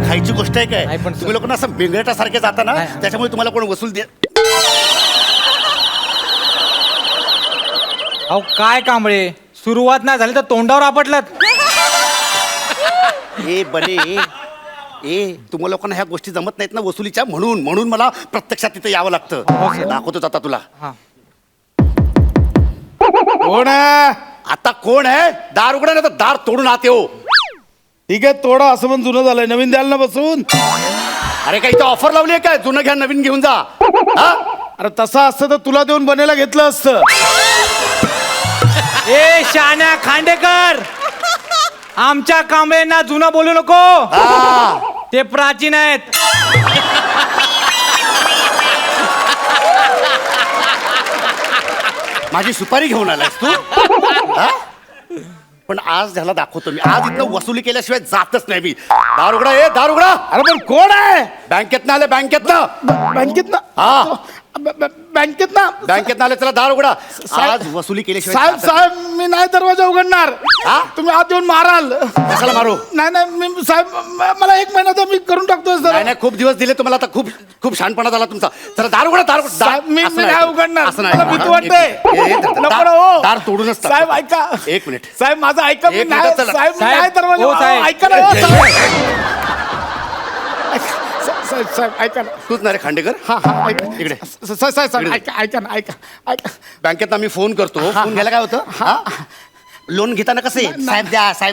खायची गोष्ट आहे काय? नाही, पण तुम्ही लोकांना असं बेंगळटासारखे जाता ना, नाही. त्याच्यामुळे तुम्हाला कोण वसूल दे. अहो काय कांबळे, सुरुवात नाही झाली तर तोंडावर आपटलात. ए बने तुम्हाला लोकांना ह्या गोष्टी जमत नाहीत ना वसुलीच्या, म्हणून मला प्रत्यक्षात तिथे यावं लागतं. दाखवतोच आता तुला. हा. कोण आहे? आता कोण आहे? दार उघडा नाही तर दार तोडून आत येऊ. ठीक आहे, तोडा. असं पण जुनं झालंय, नवीन द्याल ना बसून. अरे काही इथं ऑफर लावली आहे काय? जुनं घ्या नवीन घेऊन जा. हा? अरे तसं असतं तर तुला देऊन बनेला घेतलं असतं. ए शान्या खांडेकर, आमच्या कांबळेंना जुनं बोलू नको. हा. ते प्राचीन आहेत. माझी सुपारी घेऊन आलास तू? हा? पण आज ह्याला दाखवतो मी. आज इथनं वसुली केल्याशिवाय जातच नाही मी. दार उघडा. दार उघडा. अरे पण कोण आहे? बँकेतनं आले, बँकेतनं. बँकेत ना? हा. बँकेत ना? बँकेतनं आले. चला दार उघडा. आज वसुली केल्याशिवाय साहेब जातच साहेब मी नाही दरवाजा उघडणार. हा? तुम्ही आत येऊन माराल. कशाला मारू? नाही मी साहेब मला 1 महिना तर मी करून टाकतोय सर. नाही खूप दिवस दिले तुम्हाला, आता खूप शहाणपणा झाला तुमचा. चला दार उघडा. दार उघडा. साहेब मी असं नाही उघडणार. असं नाही. मला भीती वाटते. नको ना, हो. दार तोडूनच टाक. साहेब ऐका. एक मिनिट. साहेब माझं ऐका. मी एक नाही मिनिट, चला. साहेब मी साहेब, नाही दरवाजा. हो, साहेब. ऐका ना, हो, साहेब साहेब ऐका ना. तूच ना रे खांडेकर? हा ऐका इकडे. साहेब इकडे. ऐका ना ऐका. बँकेत आम्ही फोन करतो. फोन घ्यायला काय होतं? हा? लोन घेताना कसे साहेब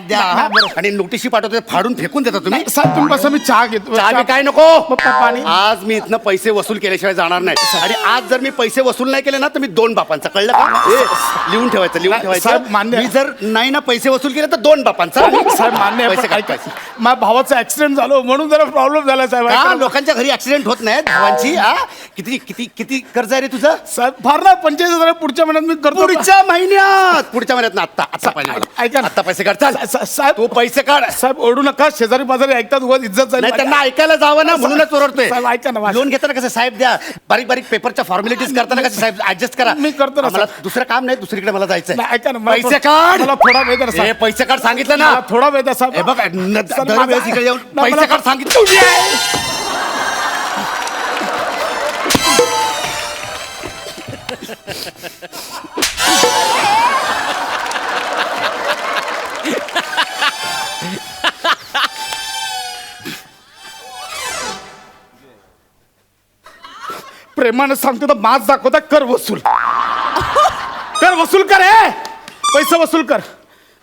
द्या हा, बरोबर. आणि नोटिशी पाठवते, फाडून फेकून देता तुम्ही. साहेब तुम्ही बसा, मी चहा घेतो. चहा बी काय नको. पाणी. आज मी इथनं पैसे वसूल केल्याशिवाय जाणार नाही. आणि आज जर मी पैसे वसूल नाही केले ना तर मी 2 बापांचा, कळलं का? लिहून ठेवायचं. साहेब, मान्य आहे. मी जर नाही ना पैसे वसूल केले तर 2 बापांचा. साहेब मान्य आहे, पैसे पण काय? ऐका. माझ्या भावाचा ऍक्सिडेंट झालो म्हणून जरा प्रॉब्लेम झाला साहेब. ऐका का ना. लोकांच्या घरी ऍक्सिडेंट होत नाहीत भावांची? हा? किती कर्ज आहे रे तुझं? साहेब फार ना 45,000 पुढच्या महिन्यात मी करतो. पुढच्या महिन्यात ना. आता पाहिजे मला. ऐका ना. आता पैसे काढ. चल. साहेब तू पैसे काढ. साहेब ओढू नका. शेजारी पाजारी ऐकतात उगाच इज्जत जाईल. नाही त्यांना ऐकायला जावं ना, म्हणूनच ओरडतोय. साहेब ऐका ना. लोन घेताना कसं साहेब द्या, बारीक पेपरच्या फॉर्मॅलिटीज करताना कसं साहेब ऍडजस्ट करा. मी करतो ना, मला दुसरं काम नाही, दुसरीकडे मला जायचंय. नाही, ऐका ना, मला पैसे काढ. मला थोडा वेळ द्या, साहेब. पैसे काढ सांगितलं ना. मला थोडा वेळ द्या, साहेब. हे बघ दरवेळेस इकडे येऊन नाही, पैसे मला- काढ सांगितलं. प्रेमानं सांगतो तर माज दाखवता. कर वसूल. कर वसूल कर. हे पैसे वसूल कर.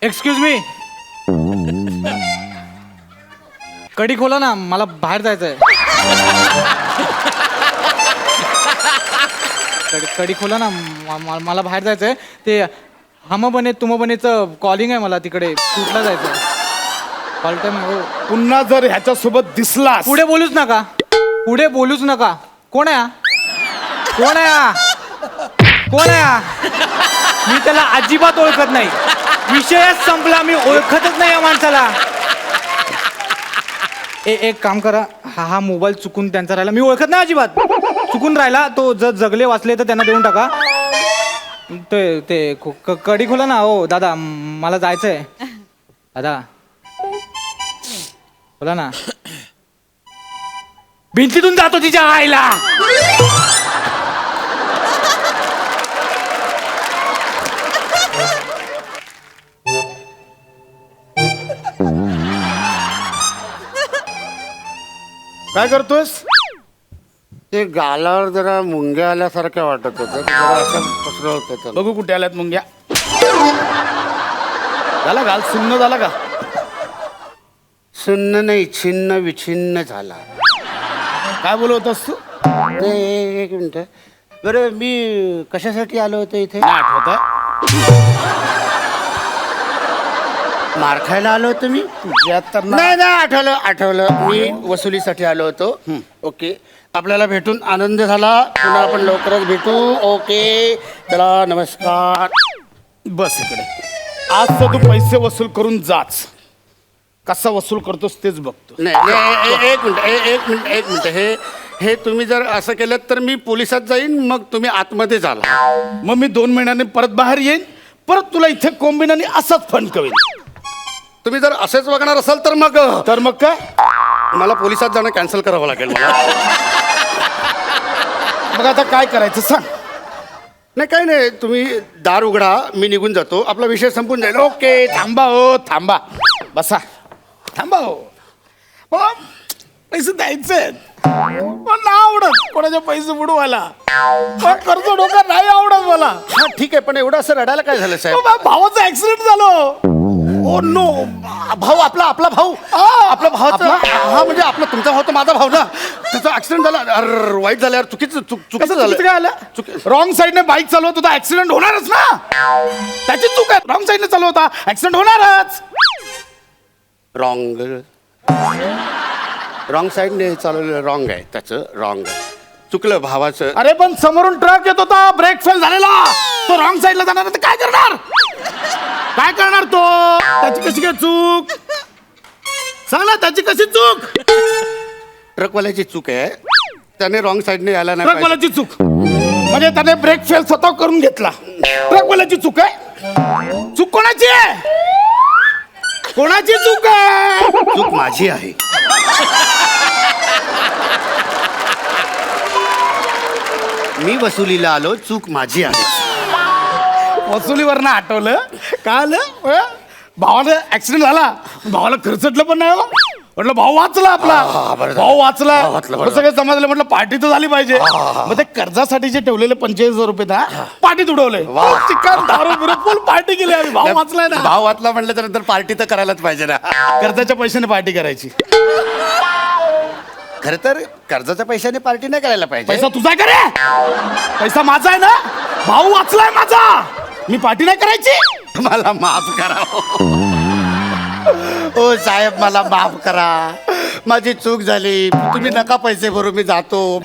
Excuse me. कडी खोला ना, मला बाहेर जायचंय. कडी खोला ना, मला बाहेर जायचंय. ते हम बने तुम बनेचं कॉलिंग आहे मला, तिकडे शूटला जायचंय. Call time. पुन्हा जर ह्याच्यासोबत दिसलास पुढे बोलूच नका. पुढे बोलूच नका. कोण आहे हा? कोण आहे हा? कोण आहे हा? मी त्याला अजिबात ओळखत नाही. विषयच संपला. मी ओळखतच नाही या माणसाला. एक काम करा, हा मोबाईल चुकून त्यांचा राहिला. मी ओळखत नाही अजिबात. चुकून राहिला तो. जर जगले वाचले तर त्यांना देऊन टाका. ते कडी खोला ना. हो दादा, मला जायचंय. दादा बोला ना. भिंतीतून जातो तिच्या आईला. काय करतोस? ते गालावर जरा मुंग्या आल्यासारख्या वाटत होतं. असं पसरवत होतं. बघू कुठे आल्यात मुंग्या. झाला गाल सुन्न झाला का? सुन्न नाही, छिन्न विछिन्न झाला. काय बोलत होतास तू? ते एक मिनिट. बरं मी कशासाठी आलो होतो इथे? नाही आठवत आहे. मार खायला आलो होतो मी? तुझ्या नाही आठवलं. मी वसुलीसाठी आलो होतो. ओके, आपल्याला भेटून आनंद झाला. पुन्हा आपण लवकरच भेटू. ओके, चला नमस्कार. बस इकडे. आज तर तू पैसे वसूल करून जाच. कसा वसूल करतोस तेच बघतो. नाही, एक मिनिट. हे तुम्ही जर असं केलं तर मी पोलिसात जाईन, मग तुम्ही आतमध्ये जाल. मग मी 2 महिन्याने परत बाहेर येईन. परत तुला इथे कोंबिनाने असाच फंड कवेन. तुम्ही जर असेच वागणार असाल तर मग तर मग काय? मला पोलिसात जाणं कॅन्सल करावं लागेल मला. मग आता काय करायचं सांग. नाही काही नाही, तुम्ही दार उघडा, मी निघून जातो, आपला विषय संपून जाईल. ओके. थांबा हो, थांबा, बसा, थांबा हो. बाबा, पैसे द्यायचे पण नाही आवडत कोणाचे पैसे बुडवायला. पण कर्ज डोका नाही आवडत मला. हा ठीक आहे, पण एवढं असं रडायला काय झालं साहेब? बाबा, भावाचा ऍक्सिडेंट झालो. ओ नो, भाऊ आपला भाऊ, आपला भावाचा, हा म्हणजे आपला तुमचा भाऊ तर माझा भाऊ ना, त्याचा ऍक्सिडेंट झाला. अरे वाईट झालं यार, चुकीचं झालं. रॉंग साईडने बाईक चालवत होता, ऍक्सिडेंट होणारच ना. त्याची चूक आहे. रॉंग साईडने चालवता, ऍक्सिडेंट होणारच. रॉंग साईडने चालवलेलं रॉंग आहे, त्याचं रॉंग आहे, चुकलं भावाचं. अरे पण समोरून ट्रक येत होता, ब्रेक फेल झालेला, तो रॉंग साईडला जाणार तर काय करणार? काय करणार तो? त्याची कशी काय चूक? सांग ना, त्याची कशी चूक? ट्रकवाल्याची चूक आहे, त्याने रॉंग साईडने यायला नाही पाहिजे. ट्रकवाल्याची चूक म्हणजे त्याने ब्रेक फेल स्वतः करून घेतला. ट्रकवाल्याची चूक आहे. चूक कोणाची आहे? कोणाची चूक आहे? चूक माझी आहे. मी वसुलीला आलो, चूक माझी आहे. वसुलीवरनं आठवलं का आलं? भावाला ऍक्सिडेंट झाला, भावाला खर्चटलं पण नाही हो. म्हटलं भाऊ वाचला आपला. बरं झालं. भाऊ वाचला. वाचलं, बरं मग सगळे समजलं, म्हटलं पार्टी तर झाली पाहिजे. मग ते कर्जासाठी जे ठेवलेले 45,000 रुपये ना, पार्टीत उडवले. चिकन दारू बिरू फुल पार्टी केली आम्ही. भाऊ वाचलाय ना. भाव वाचला म्हटलं तर नंतर पार्टी तर करायलाच पाहिजे ना. कर्जाच्या पैशाने पार्टी करायची. खरं तर कर्जाच्या पैशाने पार्टी नाही करायला पाहिजे. पैसा तुझा आहे का रे? पैसा माझा आहे ना. भाऊ वाचलाय माझा, मी पार्टी नाही करायची. मला माफ करा ओ साहेब, मला माफ करा, माझी चूक झाली, तुम्ही नका पैसे भरू, मी जातो.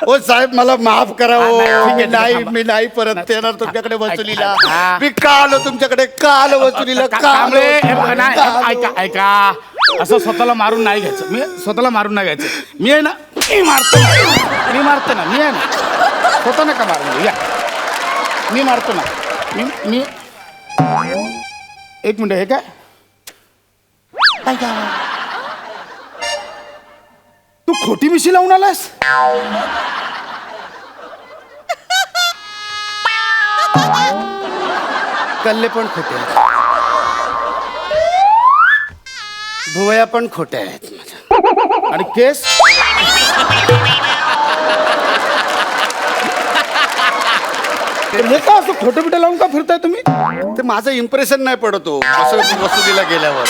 ओ साहेब, मला माफ करा. नाही, ठीक आहे, मी नाही परत येणार तुमच्याकडे वसुलीला. हा. मी का आलो तुमच्याकडे, का आलो वसुलीला, का आलो? कांबळे, हे बघा ना, ऐका ऐका, असं स्वतःला मारून नाही घ्यायचं. मी स्वतःला मारून नाही घ्यायचं. मी आहे ना, मी मारतो ना, मी आहे ना, स्वतः नका मारून. या, मी मारतो ना. मी एक मिनिट, हे काय तू खोटी मिशी लावून आलास? कल्ले पण खोटे आहेत, भुवया पण खोट्या आहेत माझ्या. आणि केस हे का असं खोटं बिटं लावून का फिरताय तुम्ही? ते माझं इम्प्रेशन नाही पडतो असं वसुलीला गेल्यावर.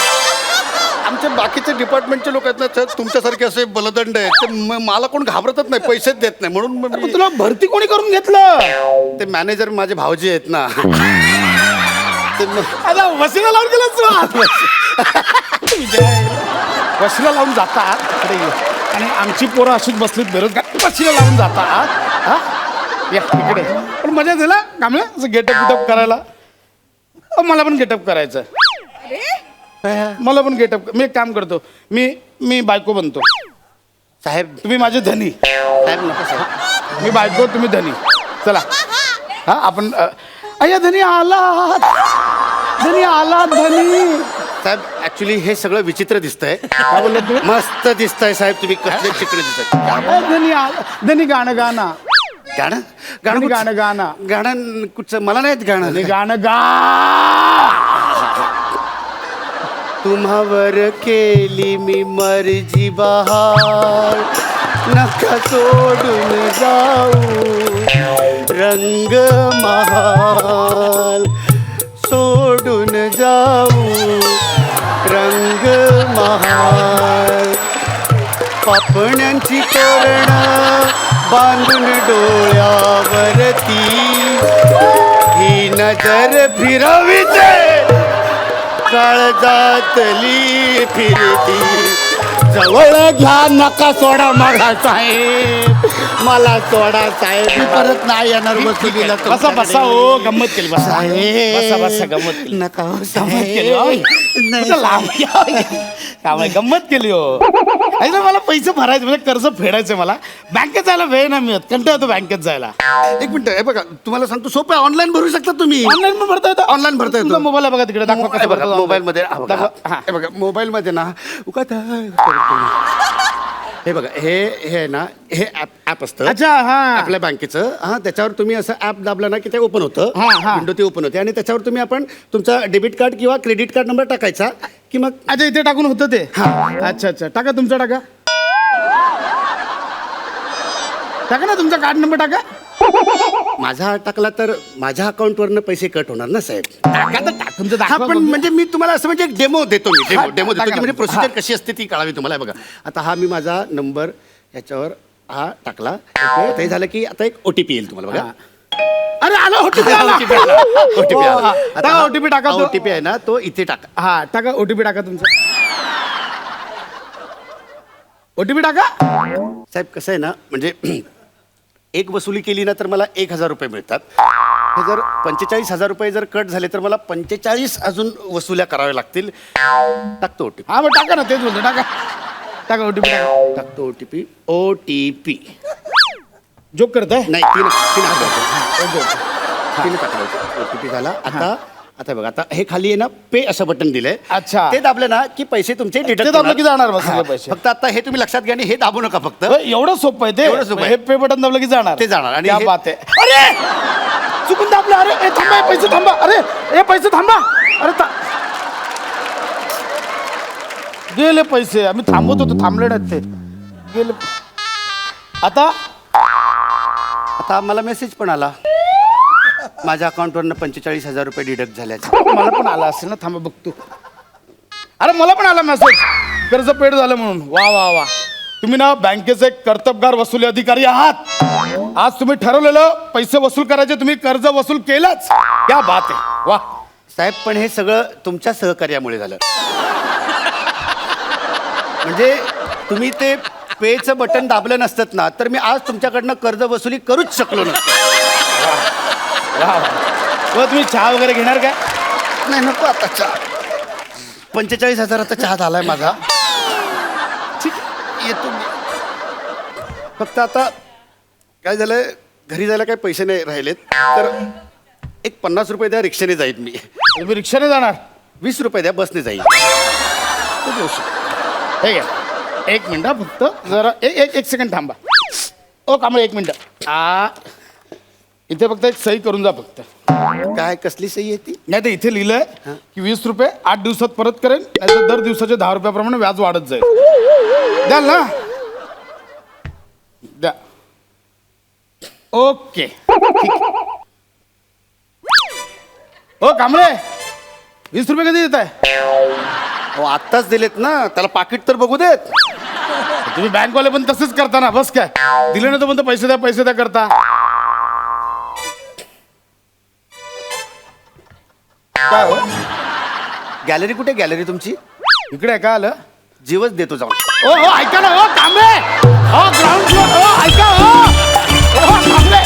आमचे बाकीचे डिपार्टमेंटचे लोक आहेत ना, ते तुमच्यासारखे असे बलदंड आहेत, ते मला कोण घाबरतच नाही, पैसेच देत नाही, म्हणून मग पण तुला भरती कोणी करून घेतलं? ते मॅनेजर माझे भावजी आहेत ना. ते आता वशीला लावून गेलास वशीला लावून जातात इकडे ये. आणि आमची पोरं अशीच बसलीत बेरोजगार, वशीला लावून जातात. हा या इकडे. पण मजा झाला कांबळे असं गेटअप बिटअप करायला. मला पण गेटअप करायचं. मला पण गेटअप. मी एक काम करतो, मी बायको बनतो. साहेब, तुम्ही माझे धनी. साहेब नको साहेब. मी बायको, तुम्ही धनी. चला हा आपण अय्या धनी आला, धनी आला, धनी. साहेब ऍक्च्युली हे सगळं विचित्र दिसतंय. काय बोलले तुम्ही? मस्त दिसतंय साहेब, तुम्ही कसले चिकडे दिसतंय. धनी आला, धनी गाणं गाणं गाणं गाणं गाणं गाणं गाणं कुठचं मला नाहीत गाणं. धनी गाणं गा. तुम्हावर केली मी मर्जी बहार, नका सोडून जाऊ रंग महाल, सोडून जाऊ रंग महाल. पापण्यांची तोरण बांधून डोळ्यावरती, ही नजर फिरविते काळजातली फिरती. जवळ घ्या, नका सोडा मला साहेब, मला सोडा साहेब, मी परत नाही येणार वसुलीला. बसा बसा हो, गंमत केली. बसा साहेब, बसा बसा, गंमत केली. नका हो गंमत केली हो. साहेब. नाही कुठं लांब या. काय गंमत केली हो. ऐका मला पैसे भरायचे म्हणजे कर्ज फेडायचं मला बँकेत जायला वेळ नाही मिळत कंटाळा येतो बँकेत जायला. एक मिनिट हे बघा तुम्हाला सांगतो सोपं आहे ऑनलाईन भरू शकता तुम्ही. ऑनलाईन पण भरता येतं. Online भरता येतं. तुमचा मोबाईल आहे बघा तिकडे दाखवा कसं बघा भरतात. मोबाईल मध्ये दाखवा. हा. हे बघा मोबाईल मध्ये ना हे बघा हे आहे ना हे ऍप असतं अच्छा हा आपल्या बँकेचं हा त्याच्यावर तुम्ही असं ऍप दाबलं ना की ते ओपन होतं हा, हा. विंडो ती ओपन होते आणि त्याच्यावर तुम्ही आपण तुमचा डेबिट कार्ड किंवा क्रेडिट कार्ड नंबर टाकायचा की मग अच्छा इथे टाकून होतं ते अच्छा अच्छा टाका तुमचा टाका टाका ना तुमचा कार्ड नंबर टाका. माझा टाकला तर माझ्या अकाउंटवरनं पैसे कट होणार ना साहेब. टाका तर टाक तुमचं हा दाखवा पण बघू. म्हणजे मी तुम्हाला असं म्हणजे एक डेमो देतो मी हा, डेमो देतो टाका की म्हणजे ना. प्रोसिजर हा. कशी असते ती कळावी तुम्हाला. हे बघा आता हा मी माझा नंबर याच्यावर हा टाकला आता हे झालं की आता एक ओटीपी येईल तुम्हाला बघा. अरे आलो ओटीपी ओटीपी आला. टाका ओटीपी टाका तो. ओटीपी आहे ना तो इथे टाका. हा टाका ओटीपी टाका तुमचा ओटीपी टाका. साहेब कसं आहे ना म्हणजे एक वसुली केली ना तर मला 1,000 रुपये मिळतात. हे जर 45,000 रुपये जर कट झाले तर मला 45 अजून वसुल्या कराव्या लागतील. टाकतो ओटीपी. हा मग टाका ना तेच बोलतो टाका टाका ओटीपी टाका. टाकतो ओटीपी जोक करताय नाही तीन टाकलं ओटीपी झाला. आता बघा आता हे खाली आहे ना पे असं बटन दिलंय. अच्छा. ते दाबलं ना की पैसे तुमचे ते डिडक्ट दाबलं की जाणार मग सगळे पैसे. फक्त आता हे तुम्ही लक्षात घ्या आणि हे दाबू नका फक्त. एवढं सोपं आहे ते एवढं सोपं आहे. हे पे बटन दाबलं की जाणार ते जाणार. आणि क्या हे- बात आहे. अरे चुकून दाबलं अरे ए, थांबा हे पैसे थांबा अरे हे पैसे थांबा अरे गेले पैसे आम्ही थांबवत होतो थांबले नाहीत ते गेले. आता आता मला मेसेज पण आला माझ्या अकाउंटवरनं 45,000 रुपये डिडक्ट झाल्याचे. मला पण आला असेल ना थांबा बघतो. अरे मला पण आला मेसेज कर्ज पेड झालं म्हणून. वा वा वा तुम्ही ना बँकेचे एक कर्तबगार वसुली अधिकारी आहात. आज तुम्ही ठरवलेलं पैसे वसूल करायचे तुम्ही कर्ज वसूल केलंच. क्या बात आहे वा. साहेब पण हे सगळं तुमच्या सहकार्यामुळे झालं. म्हणजे तुम्ही ते पेचं बटन दाबलं नसतं ना तर मी आज तुमच्याकडनं कर्ज वसुली करूच शकलो नसतो. वा वा तुम्ही चहा वगैरे घेणार काय. नाही नको आता चहा. 45,000चा चहा झालाय माझा. ठीक येतो मी. फक्त आता काय झालंय घरी जायला काही पैसे नाही राहिलेत तर एक 50 रुपये द्या रिक्षाने जाईल मी. तुम्ही रिक्षाने जाणार. 20 रुपये द्या बसने जाईल. हे घ्या एक मिनिट हा फक्त जरा एक सेकंड थांबा. ओ कांबळे एक मिनिट इथे फक्त एक सही करून जा फक्त. काय कसली सही आहे ती. नाही तर इथे लिहिलंय की 20 रुपये 8 दिवसात परत करेन नाही तर दर दिवसाचे 10 रुपयाप्रमाणे व्याज वाढत जाईल. द्याल ना द्या. ओके ओ कांबळे 20 रुपये कधी देत आहे. हो आत्ताच दिलेत ना त्याला पाकिट तर बघू देत. तुम्ही बँकवाले पण तसंच करता ना. बस काय दिले ना तर म्हणतो पैसे द्या करता. काय हो गॅलरी कुठे गॅलरी तुमची. इकडे आहे काय आलं. जीवच देतो जाऊन. ओ हो ऐका ना ओ कांबळे हो ग्राउंड फ्लोर हो ऐका हो कांबळे.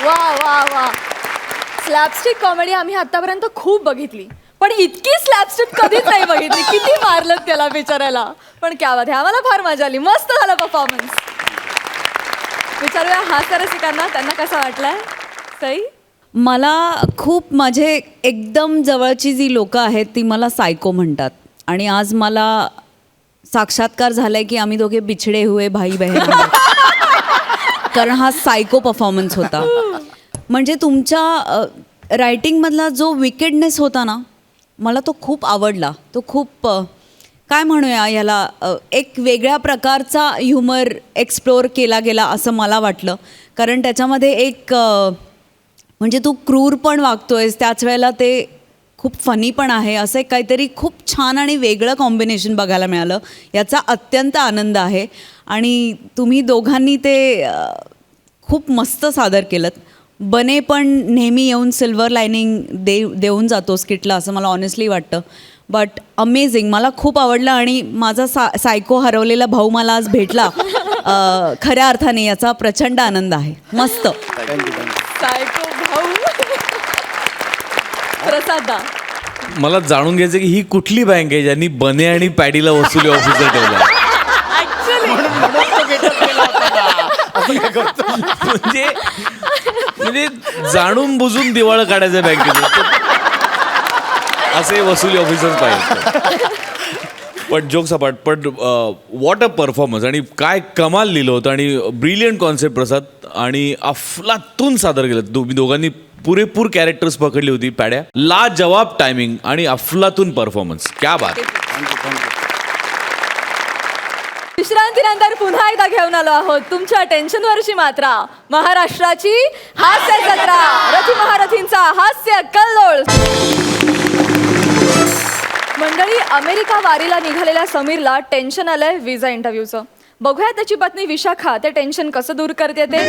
वा वा वा स्लॅपस्टिक कॉमेडी आम्ही आतापर्यंत खूप बघितली पण इतकी स्लॅपस्टिक कधीच नाही बघितली. किती मारलं त्याला बिचारायला पण क्या बात आहे. आम्हाला फार मजा आली. मस्त झाला परफॉर्मन्स. विचारूया हास्य रसिकांना त्यांना कसा वाटलाय. सई मला खूप माझे एकदम जवळची जी लोकं आहेत ती मला सायको म्हणतात आणि आज मला साक्षात्कार झालाय की आम्ही दोघे बिछडे हुए भाई बहन आहोत. कारण हा सायको परफॉर्मन्स होता. म्हणजे तुमच्या रायटिंगमधला जो विकेडनेस होता ना मला तो खूप आवडला. तो खूप काय म्हणूया याला एक वेगळ्या प्रकारचा ह्युमर एक्सप्लोअर केला गेला असं मला वाटलं. कारण त्याच्यामध्ये एक म्हणजे तू क्रूर पण वागतोयस त्याच वेळेला ते खूप फनी पण आहे. असं एक काहीतरी खूप छान आणि वेगळं कॉम्बिनेशन बघायला मिळालं. याचा अत्यंत आनंद आहे आणि तुम्ही दोघांनी ते खूप मस्त सादर केलं. बने पण नेहमी येऊन सिल्वर लायनिंग देऊन जातो स्किटला असं मला ऑनेस्टली वाटतं. बट अमेझिंग मला खूप आवडलं आणि माझा सायको हरवलेला भाऊ मला आज भेटला खऱ्या अर्थाने याचा प्रचंड आनंद आहे. मस्त सायको भाऊ प्रसादा मला जाणून घ्यायचं की ही कुठली बँक आहे ज्यांनी बने आणि पॅडीला वसुली ऑफिसर ठेवला म्हणजे म्हणजे जाणून बुजून दिवाळ काढायचं बँकेत असे वसुली ऑफिसर पाहिजे. पण जोक्स अपार्ट, पण वॉट अ परफॉर्मन्स आणि काय कमाल लिहिलं होतं आणि ब्रिलियंट कॉन्सेप्ट प्रसाद आणि अफलातून सादर केलं. तुम्ही दोघांनी पुरेपूर कॅरेक्टर्स पकडली होती पॅड्या. ला जवाब टायमिंग आणि अफलातून परफॉर्मन्स, क्या बात. विश्रांतीनंतर पुन्हा एकदा घेऊन आलो आहोत तुमच्या टेन्शनवरची मात्रा, महाराष्ट्राची हास्य जत्रा, रथी महारथींचा हास्य कल्लोळ. मंडळी, अमेरिका वारीला निघालेल्या समीरला टेन्शन आलंय विजा इंटरव्ह्यूचं. बघूया त्याची पत्नी विशाखा ते टेन्शन कसं दूर करते ते.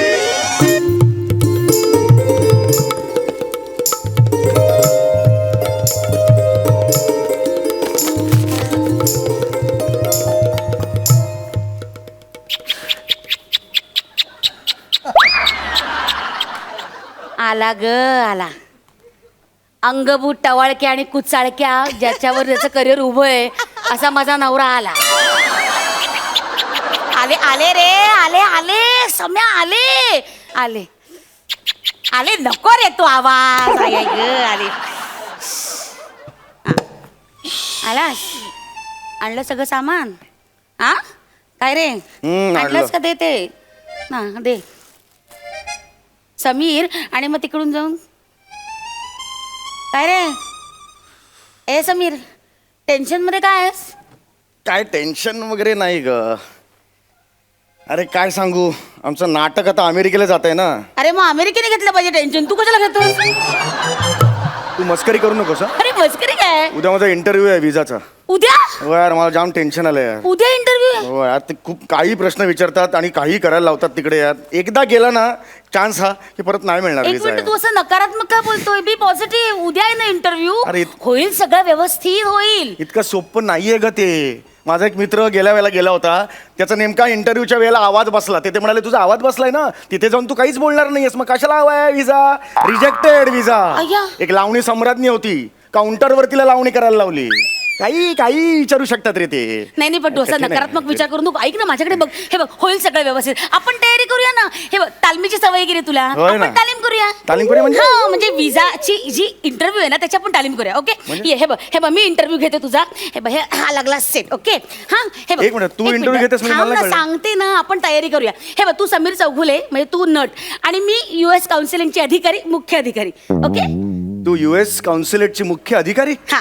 आला ग आला. अंगभूत टवाळक्या आणि कुचाळक्या ज्याच्यावर त्याचं करिअर उभं आहे असा माझा नवरा आला. आले आले रे, आले आले सम्या, आले आले आले. नको रे तो आवाज. आय ग आले. आलास, आणलं सगळं सामान? हा काय रे, आणलंस का? दे ते ना, दे समीर. आणि मग तिकडून जाऊन काय रे, ए समीर, टेन्शन मध्ये काय आहेस? काय टेन्शन वगैरे नाही ग. अरे काय सांगू, आमचं नाटक आता अमेरिकेला जात आहे ना. अरे मग अमेरिकेने घेतलं पाहिजे टेन्शन, तू कशाला घेतोस? तू मस्करी करू नकोस. अरे मस्करी काय? उद्या माझा इंटरव्ह्यू आहे विजाचा. उद्या? हो यार, मला जाम टेन्शन आलं यार. उद्या इंटरव्ह्यू? हो यार, ते खूप काही प्रश्न विचारतात आणि काही करायला लावतात तिकडे यार. एकदा गेला ना चान्स हा की परत नाही मिळणार एक विजा मिनिट, यार. तू असं नकारात्मक का बोलतोय? बी पॉझिटिव्ह. उद्या आहे ना इंटरव्ह्यू, अरे होईल सगळं व्यवस्थित होईल. इतकं सोपं नाहीये ग ते. माझा एक मित्र गेल्या वेळेला गेला होता, त्याचा नेमका इंटरव्ह्यूच्या वेळेला आवाज बसला. ते म्हणाले तुझा आवाज बसलाय ना, तिथे जाऊन तू काहीच बोलणार नाहीयेस, मग कशाला हवाय विजा? रिजेक्टेड विजा. अय्या. एक लावणी सम्राज्ञी होती, काउंटरवर तिला लावणी करायला लावली. काही काही विचारू शकतात रे ते. नाही नाही, पण तू असा कठीण आहे. नकारात्मक विचार करून तू ऐक ना, माझ्याकडे बघ. हे बघ, होईल सगळं व्यवस्थित. आपण तयारी करूया ना. हे बघ, तालमीची सवय गेली तुला. होय ना. आपण तालीम करूया. तालीम करूया म्हणजे? हा, म्हणजे विजाची जी इंटरव्ह्यू आहे ना, त्याची आपण तालीम करूया. ओके, ये हे बघ, हे बघ, मी इंटरव्ह्यू घेते तुझा. हे बघ, हे हा लागला सेट. ओके, हा हे बघ. एक मिनिट, तू एक interview मिनिट. घेतेस म्हणजे थांब मला ना, कळलं. सांगते ना, आपण तयारी करूया. हे बघ, तू समीर चौगुले म्हणजे तू नट आणि मी US काउन्सिलिंगची अधिकारी, मुख्य अधिकारी. ओके, तू US काउन्सिलेटची मुख्य अधिकारी? हा.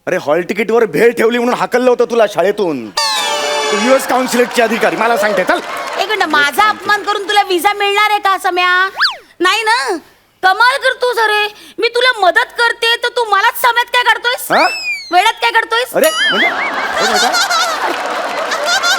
अरे हॉल तिकीटवर भेळ ठेवली म्हणून हाकललं होतं तुला शाळेतून. तू US काउन्सिलेटची अधिकारी मला सांगते. चल एक मिनिट, माझा अपमान करून तुला विजा मिळणार आहे का सम्या? नाही ना. कमाल करतोस. अरे मी तुला मदत करते तर तू मलाच सम्यात काय काढतोयस? हा? वेळात काय काढतोयस? अरे म्हणजे एक मिनिट,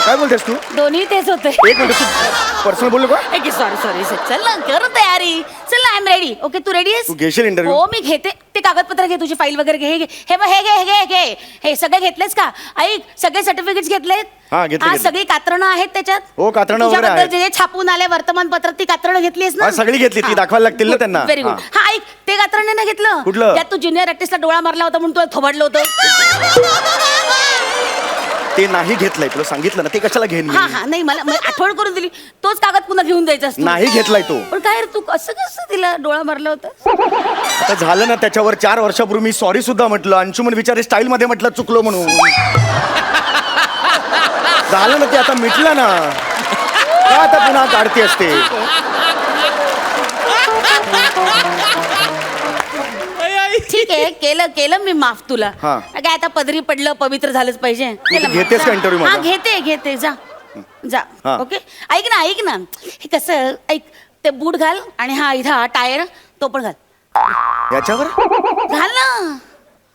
काय बोलतेस तू? दोन्ही तेच होते. एक मिनिट, तू पर्सनल बोललो का? सॉरी सॉरी, चल ना, कर तयारी. चल ना, आय एम रेडी. ओके, तू रेडी आहेस? तू घेशील interview? हो, मी घेते. ते कागदपत्र घे, तुझी फाईल वगैरे घे. हे घे, हे बघ, हे घे, हे घे, हे घे. हे सगळे घेतलेस का? ऐक, सगळे सर्टिफिकेट्स घेतलेत? हा, घेतले. सगळी कात्रणं आहेत त्याच्यात? हो, कात्रणं वगैरे तुझ्याबद्दल आहेत. जे छापून आले वर्तमानपत्रात ती कात्रणं घेतलीस ना? हा, सगळी घेतली. ती दाखवायला लागतील ना त्यांना. Very good. हा. हा, ऐक, ते कात्रणं नाही घेतलं? कुठलं? त्यात तू ज्युनियर आर्टिस्टला डोळा मारला होता म्हणून तुला थोबाडलं होतं. ते नाही घेतलंय, तुला सांगितलं ना. ते कशाला घेईन मी? हा हा, नाही, मला आठवण करून दिली. तोच कागद पुन्हा घेऊन जायचा असतो. नाही घेतलाय तो. पण काय रे, तू कसं कसं तिला डोळा मारला होता? आता झालं ना, त्याच्यावर 4 वर्षापूर्वी मी सॉरी सुद्धा म्हटलं. अंशुमन विचारे स्टाईल मध्ये म्हटलं चुकलो म्हणून. झालं ना, ते आता मिटलं ना. का आता पुन्हा काढते असते? ठीक आहे, केलं केलं मी माफ तुला. हा. काय आता पदरी पडलं, पवित्र झालंच पाहिजे. केलं माफ. घेतेस का जा. interview हा, माझा? घेते जा जा. हा. ओके, ऐक ना, हे कसं, ऐक, ते बूट घाल आणि हा इथं हा टायर तो पण घाल. याच्यावर? घाल ना.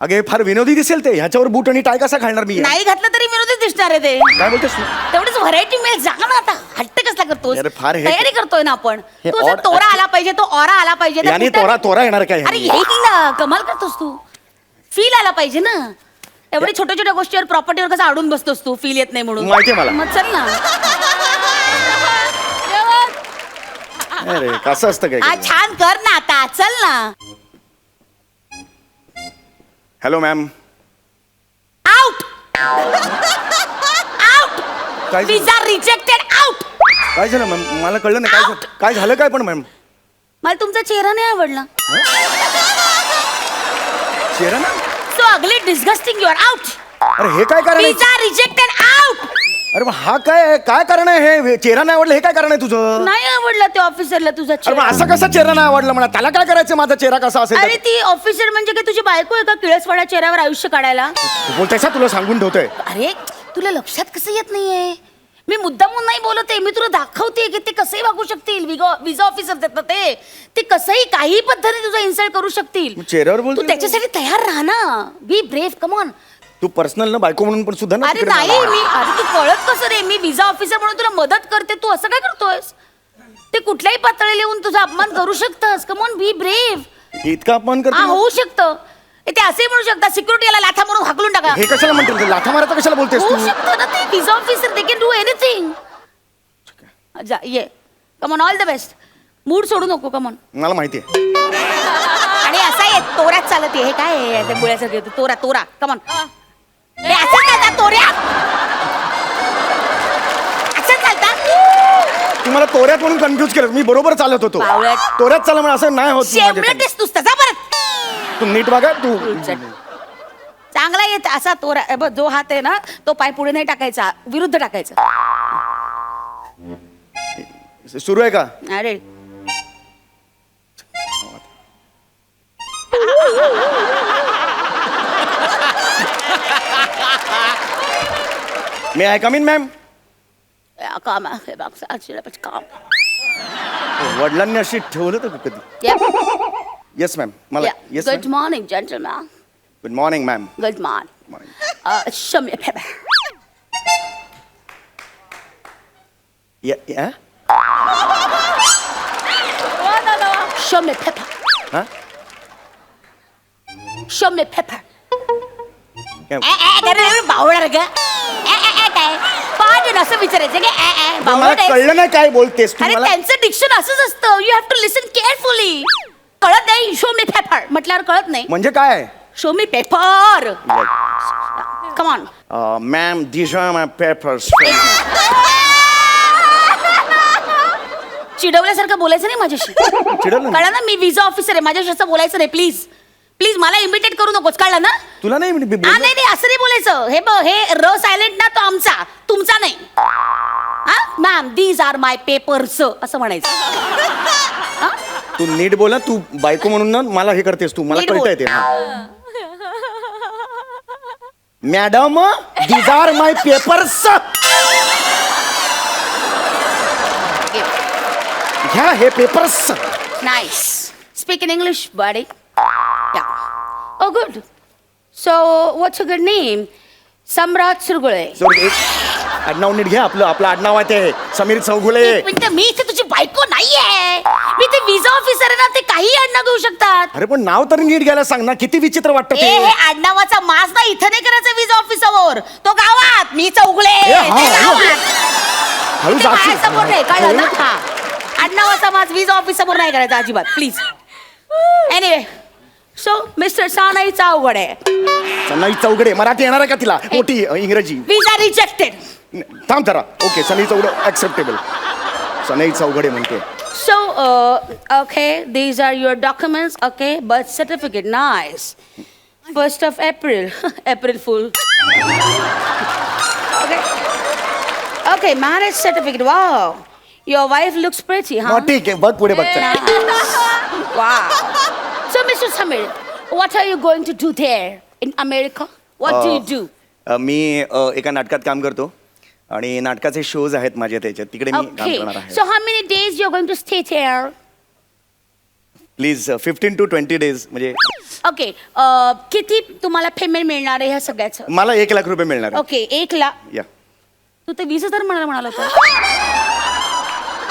अगे फार विनोदी दिसेल ते. ह्याच्यावर बूट आणि टाय कसा घालणार मी? नाही घातलं तरी विरोधीच दिसणार आहे ते. काय बोलतेस तू? तेवढीच व्हरायटी मिळेल. जा ना आता, हट्ट कसला करतोस? अरे फार हे- तयारी करतोय ना आपण. हे तुझा odd- तोरा आला पाहिजे, तो ऑरा आला पाहिजे. त्या याने बुटाने- तोरा येणार काय अरे ह्याने? येईल ना, कमाल करतोस तू. फील आला पाहिजे ना. एवढी छोट्या छोट्या गोष्टीवर, प्रॉपर्टीवर कसं अडून बसतोस तू, फील येत नाही म्हणून. माहितीये मला. मग चल ना. अरे कसं असतं काय? छान कर ना आता, चल ना. Hello ma'am. आउट आउट काय झालं? विजा रिजेक्टेड आउट. काय झालं मॅम? मला कळलं नाही काय झालं. काय झालं काय पण मॅम? मला तुमचा चेहरा नाही आवडला. चेहरा ना. So ugly disgusting your out. अरे हे काय कारण आहे? विजा रिजेक्टेड आउट. अरे मग हा काय कारण आहे? हे चेहरा नाही आवडलं हे काय कारण आहे तुझं? नाही आवडला ते ऑफिसरला तुझा अरे मग चेहरा. असं कसा चेहरा नाही आवडला म्हणा? त्याला काय करायचं माझा चेहरा कसा असेल? अरे ती ऑफिसर म्हणजे काय तुझी बायको आहे का किळसवाडा चेहऱ्यावर आयुष्य काढायला? तू बोलतेस तुला सांगून ठेवतोय. अरे तुला लक्षात कसं येत नाहीये? मी मुद्दामून नाही बोलते, मी तुला दाखवते की ते कसंही वागू शकतील. विजा ऑफिसर देतात ते कसंही काही पद्धतीने तुझा इन्सल्ट करू शकतील. चेहऱ्यावर तू बोलतोय? त्याच्यासाठी तयार राहा ना. Be brave, come on. तू पर्सनल ना बायको म्हणून पण सुद्धा ना अरे तिकडे नाही मला- अरे तू कळत कसं रे? मी विजा ऑफिसर म्हणून तुला मदत करते, तू असं काय करतोयस? ते कुठल्याही पातळीला येऊन तुझा अपमान करू शकतस. Come on, be brave. हे इतका अपमान हा करतो. होऊ शकतं. ते असे म्हणू शकतात सिक्युरिटीला लाथा मारून हाकलून टाका. हे कशाला म्हणते? लाथा मारायचं कशाला बोलतेस होऊ तू? शकतं ना. ते visa officer they can do anything. जा ये, come on, all the best. Mood सोडू नको, कमॉन. मला माहिती आहे. आणि असा आहे तोऱ्यात चालत हे काय आहे? त्या मुळ्यासारखं येतं. तोरा कमॉन. हे असं चालतात तोऱ्या, असं चालतात. तू मला तोऱ्यात म्हणून कन्फ्युज केलं. मी बरोबर चालत होतो. बावळट. तोऱ्यात चाल म्हणून असं नाही होत माझ्याकडे. शेमडतेस तूच तसा परत. तू नीट बघा तू. चांगला येत असा तोरा. हे बघ, जो हात आहे ना तो पाय पुढे नाही टाकायचा, विरुद्ध टाकायचा. सुरू आहे का? अरे may I come in ma'am? काम आहे बघ, काम. वडिलांनी अशी ठेवलं तर कधी? Yes ma'am. मला yes. Good morning gentleman. Good morning ma'am. Good morning. Show me a paper. Show me a paper. हा? Show me a paper. काय? बावळा ग. काय पाहते असं विचारायचं की मला बावळट आहे. कळलं नाही काय बोलतेस तू. अरे मला त्यांचं डिक्शन असंच असतं. You have to listen carefully. कळत नाही. शो मी पेपर म्हटल्यावर कळत नाही. म्हणजे काय? Show me paper. Come on. Ma'am this are my papers. चिडवल्यासारखं बोलायचं नाही माझ्याशी. चिडवलं कळलं ना? मी विजा ऑफिसर आहे, माझ्याशी असं बोलायचं नाही. प्लीज प्लीज मला इमिटेट करू नकोस. कळलं ना? तुला नाही मी हा बोललो. नाही नाही असं नाही बोलायचं. हे बघ, हे र सायलेंट ना तो आमचा, तुमचा नाही. हा ma'am these are my papers असं म्हणायचं. तू नीट बोला. तू बायको म्हणून ना मला हे करतेस तू. मला नीट बोल. कळतंय ते. Madam these are my papers. घ्या हे papers. Nice. Speak in English, buddy. Yeah. Oh, good. So, what's your good name? सम्राट सुरगुळे. आडनाव नीट घ्या. आपलं आडनाव आहे ते समीर चौगुले. एक मिनिट, मी इथे तुझी बायको नाहीये. मी ते विजा ऑफिसर आहे ना, ते काही आडनाव घेऊ शकतात. अरे पण नाव तरी नीट घ्यायला सांग ना. किती विचित्र वाटतं हे ते. आडनावाचा माज ना इथं नाही करायचं विजा ऑफिसवर. तो गावात. मी चौगुळे. ए, हा, ते हा. गावात. हळू ते जा. बाहेरसमोर नाही, कळलं ना? हा. आडनावाचा माज विजा ऑफिस समोर नाही करायचा अजिबात, please. Anyway, so mister Sanai Chawade. Sanai Chaugade. Marathi येणार आहे का तिला? मोठी इंग्रजी. Visa rejected. थांब जरा. ओके सनई चौगडे ऍक्सेप्टेबल. सनई चौगडे म्हणते. So, okay, these are your documents, okay? Birth certificate, nice. 1st of April, April Fool. Okay. Okay, marriage certificate, wow. Your wife looks pretty, huh? ठीक आहे. बघ पुढे बघ. Nice. Wow. So, Mr. Samir, what are you going to do there in America? What do you do? मी एका नाटकात काम करतो आणि नाटकाचे शोज आहेत माझ्या त्याच्यात. तिकडे मी काम Okay. करणार आहे. So, how many days you're going to stay there? Please 15 to 20 days. म्हणजे ओके, किती तुम्हाला पेमेंट मिळणार आहे ह्या सगळ्याचं? मला 1 लाख रुपये मिळणार आहे. ओके, 1 लाख. या. तू ते 20,000 म्हणाला होता.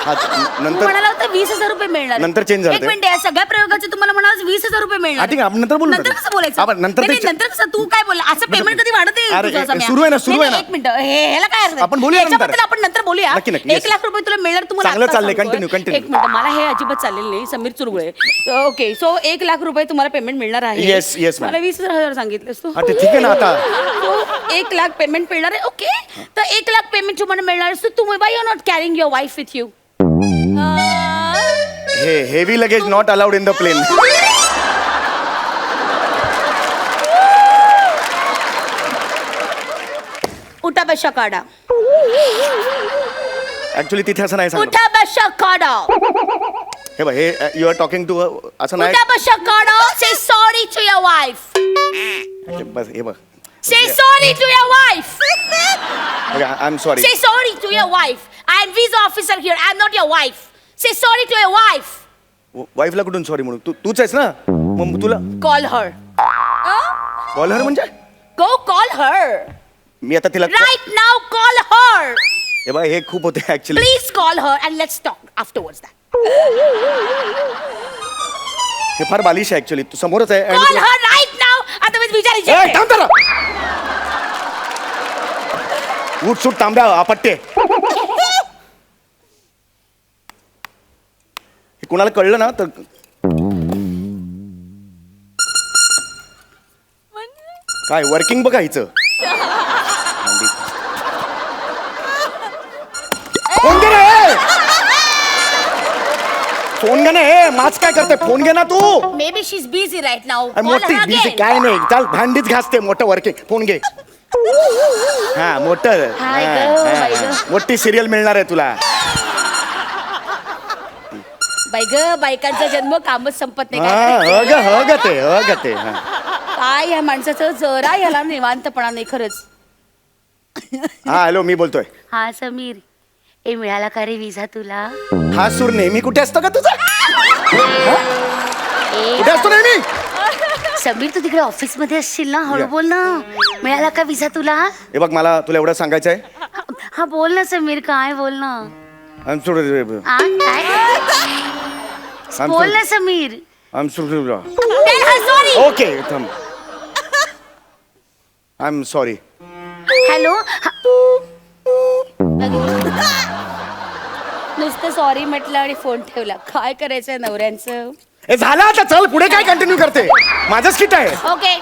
हा, तू नंतर म्हणाला होता 20,000 रुपये मिळणार नंतर change झालं एक ते. मिनिट या सगळ्या प्रयोगाचे तुम्हाला म्हणाल 20,000 रुपये हा, मिळणार ठीक आहे, आपण नंतर बोलू नंतर नका. कसं बोलायचं आपण नंतर नाही, ते- नाही, नंतर कसं तू काय बोलला असं पेमेंट कधी वाढत आहे अरे, तुझं, सम्या? सुरू आहे ना, सुरू नाही, आहे ना. एक मिनिट ह्याला काय अर्थ आहे? आपण बोलूया नंतर. याच्याबद्दल आपण नंतर बोलूया नक्की, नक्की, 1 yes. लाख रुपये तुला मिळणार तुम्हाला चांगलं आत्ता चाललंय, सांगतोय. continue, continue. एक मिनिट मला हे अजिबात चाललेलं नाही समीर चुरगुळे ओके सो 1 लाख रुपये तुम्हाला पेमेंट मिळणार आहे Yes, yes, ma'am. मला 20,000 सांगितलंस तू हा, ते ठीक आहे ना आता. So, 1 लाख पेमेंट मिळणार आहे ओके तर 1 लाख पेमेंट तुम्हाला मिळणार आहे सो तुम्ही why you not carrying your wife with you हे heavy luggage not allowed in the plane. उठा बशा काढा ऍक्च्युली तिथे असं नाही सांगत. उठा बशा काढा हे बघ, हे यू आर टॉकिंग टू असं नाही. उठा बशा काढा say sorry to your wife बस हे बघ, say sorry to your wife I am sorry. Say sorry to your wife. I am visa officer here. I am not your wife. Say sorry to your wife. वाईफला कुठून sorry म्हणून तूच आहेस ना, मग तुला Call her. कॉलर म्हणजे Go call her. मी आता तिला Right now, call her. हे बघ, हे खूप होते actually. Please call her and let's talk afterwards. That. हे फार बालिश आहे ऍक्च्युली. तू समोरच आहे आणि Call तुला- her right now. आता मी ए, विचारायचे. थांब जरा. उठ सुट तांब्या आपट्टे. हे कुणाला कळलं ना तर काय वर्किंग बघा हिचं. फोन घे ना, ए! फोन घे ना, हे माच काय करते, फोन घे ना तू. Maybe she's busy right now. अरे Call मोठी her बिझी again. काय नाही, चाल भांडीच घासते मोठं वर्किंग. फोन घे. हा मोठं हाय हा, गं, हा, बाई हा. गं. मोठी सिरियल मिळणार आहे तुला. बाई ग बायकांचा जन्म कामच संपत नाही हा काय हग ते हा. काय या माणसाचं जरा याला निवांतपणा नाही खरंच हा हॅलो, मी बोलतोय. हा समीर ए मिळाला का रे विजा तुला हा सूर नेहमी कुठे असतो का तुझा? ए कुठे असतो नेहमी? समीर तू तिकडे ऑफिस मध्ये असशील ना हळू बोल ना मिळाला का विजा तुला हे बघ, मला तुला एवढं सांगायचं आहे. हा बोल ना समीर काय बोल ना I'm sorry. आ, काय I'm बोल sorry. ना Sameer I'm sorry. Sorry okay थांब. I'm sorry. हॅलो नुसतं सॉरी म्हटलं आणि फोन ठेवला काय करायचंय नवऱ्यांचं हे झालं आता, चल पुढे काय कंटिन्यू करते. माझंच किट आहे. ओके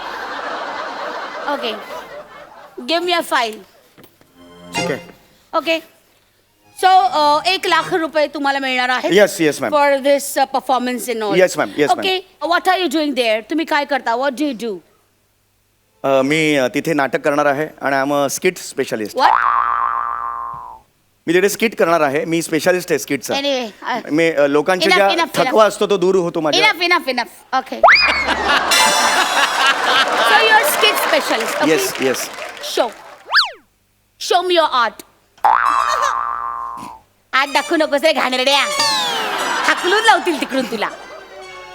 ओके गिव्ह मी अ फाईल ठीक आहे. ओके सो 1 लाख रुपये तुम्हाला मिळणार आहेत Yes, yes, ma'am. For this performance in all Yes, ma'am. Yes, ma'am. Okay what are you doing there तुम्ही काय करता व्हॉट डू यू डू मी तिथे नाटक करणार आहे आणि I am skit specialist. What मी तिथे स्किट करणार आहे. मी स्पेशालिस्ट आहे स्किटचा. Anyway, मी लोकांचे enough, ज्या enough, थकवा enough. असतो तो दूर होतो माझ्या. Enough okay so you are skit specialist yes yes. Show me your art art दाखवू नकोस रे घाणेरड्या हाकलून लावतील तिकडून तुला